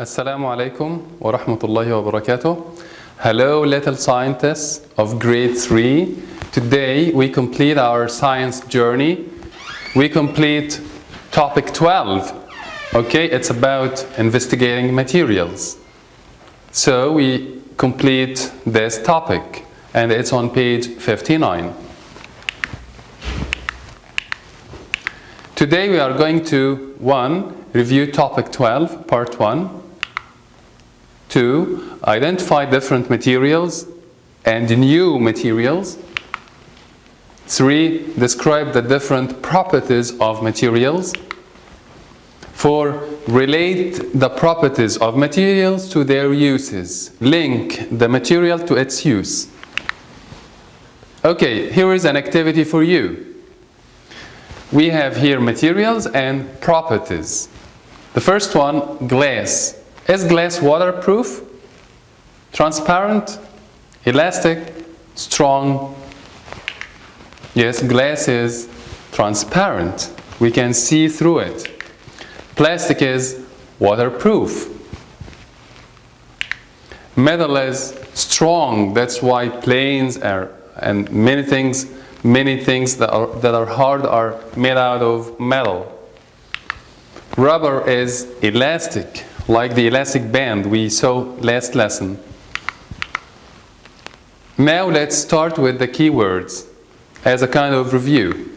Assalamu alaikum wa rahmatullahi wa barakatuh. Hello, little scientists of grade 3. Today we complete our science journey. We complete topic 12. Okay, it's about investigating materials. So we complete this topic, and it's on page 59. Today we are going to 1. Review topic 12, part 1. 2. Identify different materials and new materials. 3. Describe the different properties of materials. 4. Relate the properties of materials to their uses. Link the material to its use. Okay, here is an activity for you. We have here materials and properties. The first one, glass. Is glass waterproof, transparent, elastic, strong? Yes, glass is transparent. We can see through it. Plastic is waterproof. Metal is strong. That's why planes are, and many things that are hard are made out of metal. Rubber is elastic, like the elastic band we saw last lesson. Now let's start with the keywords as a kind of review.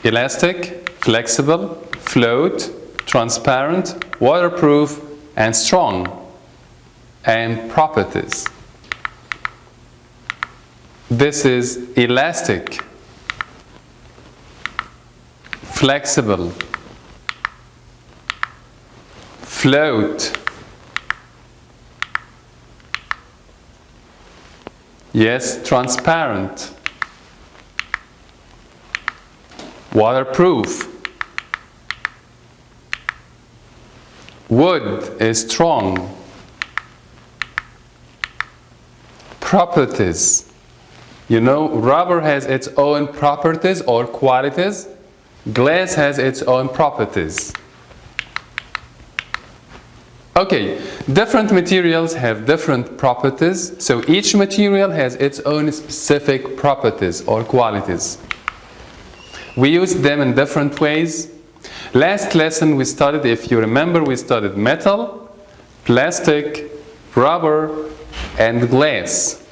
Elastic, flexible, float, transparent, waterproof, and strong. And properties. This is elastic, flexible, float. Yes, transparent. Waterproof. Wood is strong. Properties. You know, rubber has its own properties or qualities. Glass has its own properties. Okay, different materials have different properties, so each material has its own specific properties or qualities. We use them in different ways. Last lesson we studied, if you remember, we studied metal, plastic, rubber, and glass.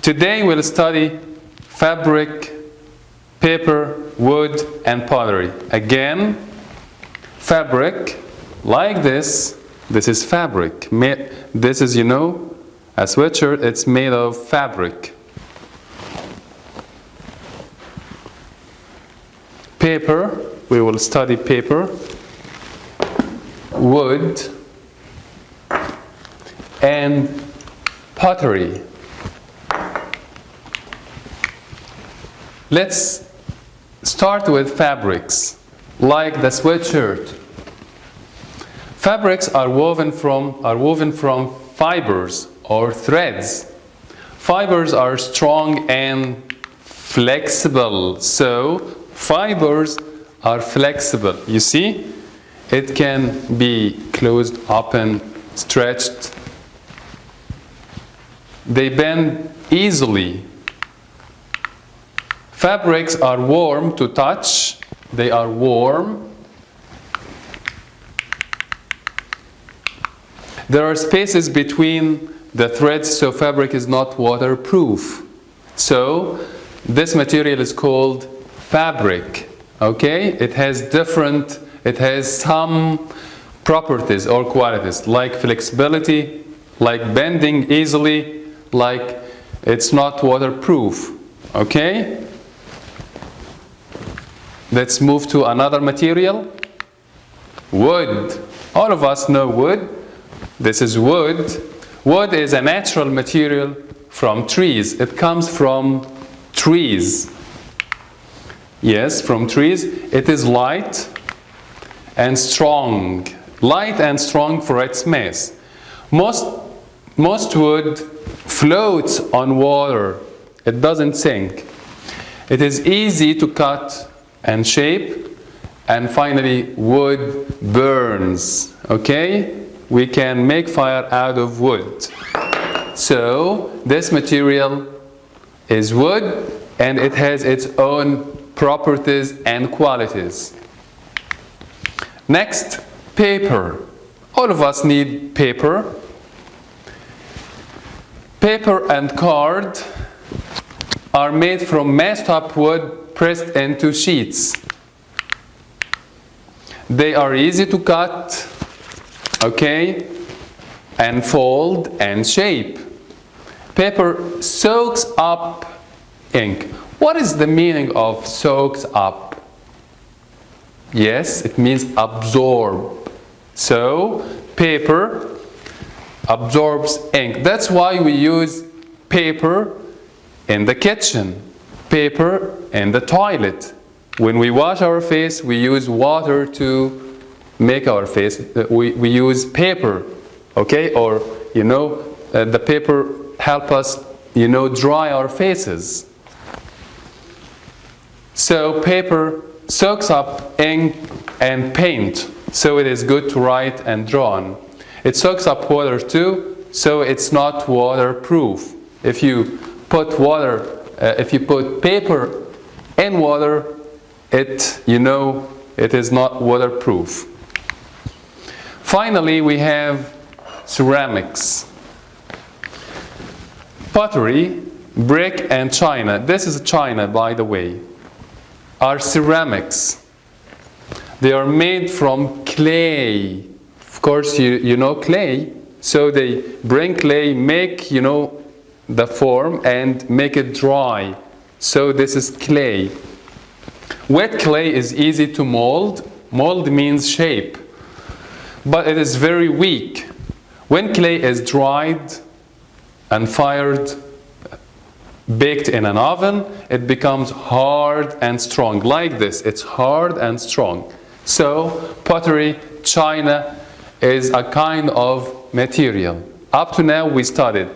Today we'll study fabric, paper, wood, and pottery. Again, fabric. Like this is fabric. This is, you know, a sweatshirt, it's made of fabric. Paper, we will study paper. Wood. And pottery. Let's start with fabrics, like the sweatshirt. Fabrics are woven from fibers or threads. Fibers are strong and flexible, so fibers are flexible. You see, it can be closed, open, stretched. They bend easily. Fabrics are warm to touch. They are warm. There are spaces between the threads, so fabric is not waterproof. So this material is called fabric. Okay? It has some properties or qualities, like flexibility, like bending easily, like it's not waterproof. Okay? Let's move to another material. Wood. All of us know wood. This is wood. Wood is a natural material from trees. It comes from trees. Yes, from trees. It is light and strong. Light and strong for its mass. Most wood floats on water. It doesn't sink. It is easy to cut and shape. And finally, wood burns. Okay, we can make fire out of wood. So this material is wood and it has its own properties and qualities. Next, paper. All of us need paper. Paper and card are made from mashed up wood pressed into sheets. They are easy to cut, okay, and fold and shape. Paper soaks up ink. What is the meaning of soaks up? Yes, it means absorb. So, paper absorbs ink. That's why we use paper in the kitchen, paper in the toilet. When we wash our face, we use water to make our face. We use paper, okay? Or, the paper help us, dry our faces. So paper soaks up ink and paint, so it is good to write and draw on. It soaks up water too, so it's not waterproof. If you put paper in water, it is not waterproof. Finally, we have ceramics. Pottery, brick, and china. This is china, by the way, are ceramics. They are made from clay. Of course, you know clay. So they bring clay, make, the form and make it dry. So this is clay. Wet clay is easy to mold. Mold means shape. But it is very weak. When clay is dried and fired, baked in an oven, it becomes hard and strong. Like this, it's hard and strong. So pottery, china is a kind of material. Up to now we studied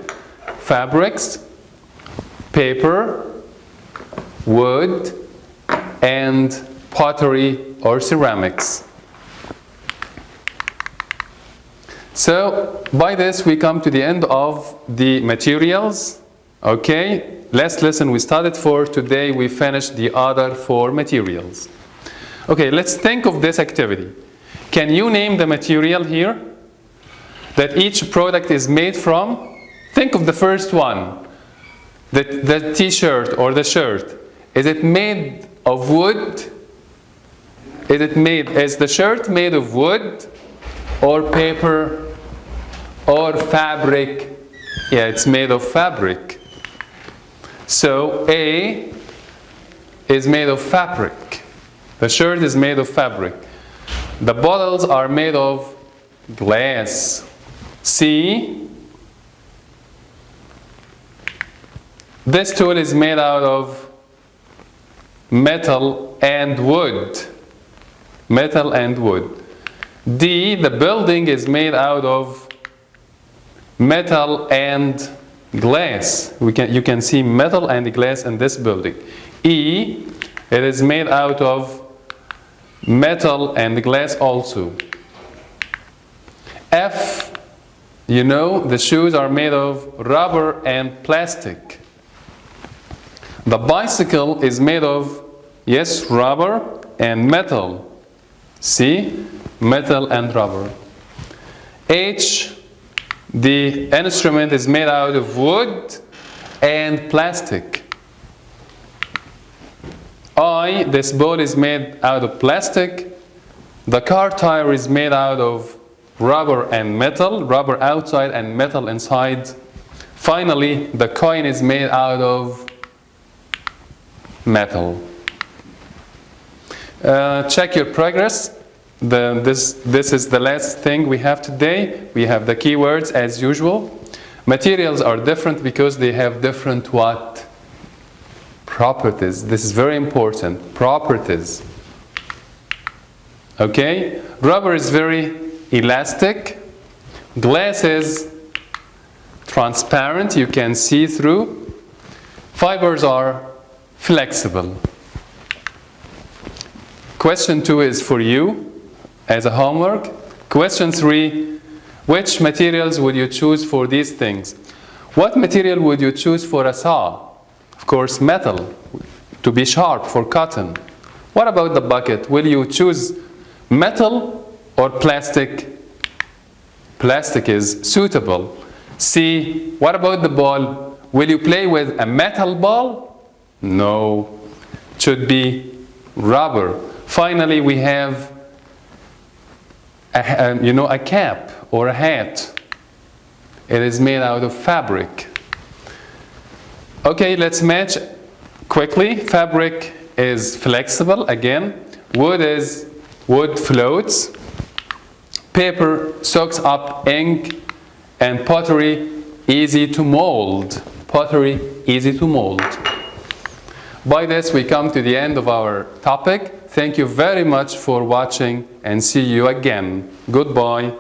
fabrics, paper, wood, and pottery or ceramics. So by this we come to the end of the materials. Okay, last lesson we studied for today, we finished the other 4 materials. Okay, let's think of this activity. Can you name the material here that each product is made from? Think of the first one, the t-shirt or the shirt. Is it made of wood? Is the shirt made of wood or paper or fabric? Yeah, it's made of fabric. So A is made of fabric. The shirt is made of fabric. The bottles are made of glass. C, this tool is made out of metal and wood. Metal and wood. D, the building is made out of metal and glass. You can see metal and glass in this building. E, it is made out of metal and glass also. F, the shoes are made of rubber and plastic. The bicycle is made of, yes, rubber and metal. See? Metal and rubber. H, the instrument is made out of wood and plastic. I, this ball is made out of plastic. The car tire is made out of rubber and metal, rubber outside and metal inside. Finally, the coin is made out of metal. Check your progress. This is the last thing we have today. We have the keywords as usual. Materials are different because they have different what? Properties. This is very important. Properties. Okay? Rubber is very elastic. Glass is transparent. You can see through. Fibers are flexible. Question 2 is for you as a homework. Question 3. Which materials would you choose for these things? What material would you choose for a saw? Of course, metal, to be sharp for cotton. What about the bucket? Will you choose metal or plastic? Plastic is suitable. C. What about the ball? Will you play with a metal ball? No. It should be rubber. Finally, we have a cap or a hat. It is made out of fabric. Okay, let's match quickly. Fabric is flexible again. Wood floats. Paper soaks up ink. And pottery, easy to mold. Pottery, easy to mold. By this, we come to the end of our topic. Thank you very much for watching and see you again. Goodbye.